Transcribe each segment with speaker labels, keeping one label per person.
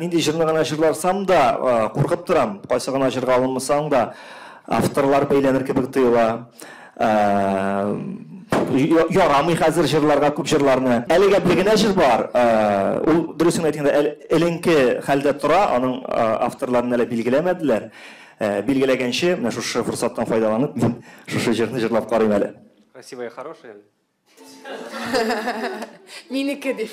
Speaker 1: Нинди жырны гана жырларсам да куркып турам. Кайсы гана жырга алынмасаң да авторлар бәйләнер кебек тоела. Ярамый хәзер жырларга күп жырларны. Әлегә бер генә жыр бар. Ул дөресен әйткәндә эленке хәлдә тора, аның авторларын әле билгеләмәделәр. Билгеләгәнче, менә шушы фурсаттан файдаланып, мин шушы жырны жырлап карыйм әле.
Speaker 2: Красивая, хорошая.
Speaker 3: Минеке дип.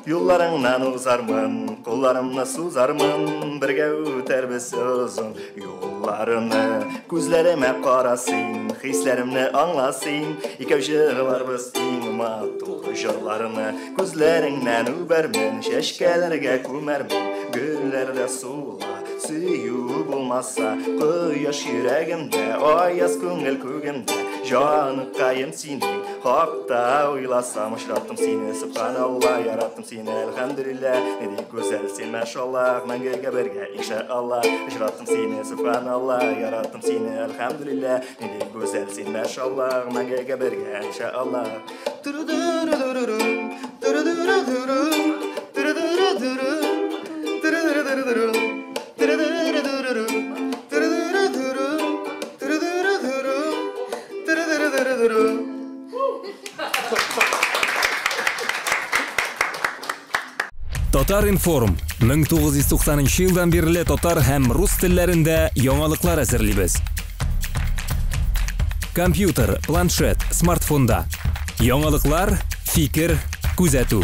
Speaker 1: Юлларыңнан узармын, кулларымны сузармын, бергә үтәрбез озын юлларны. Күзләремә карасың, хисләремне аңласың, икәү җырларбыз иң матур җырларны. Күзләреңнән үбәрмен, чәчкәләргә күмәрмен, гөлләрдә сула. Сөю булмаса, кояш йөрәгемдә, аяз күңел күгемдә, җаныкаем синең хакта уйласам, очраттым сине, субханалла, яраттым сине, әлхәмдүлиллә, нинди гүзәл син, мәшаллах, мәңгегә бергә, иншаалла, очраттым сине, субханалла, яраттым сине, әлхәмдүлиллә, нинди гүзәл син, мәшаллах, мәңгегә бергә, иншаалла.
Speaker 4: Татар Информ 1990 елдан бирле татар һәм рус телләрендә яңалыклар әзерлибез. Компьютер, планшет, смартфонда. Яңалыклар, фикер, күзәтү.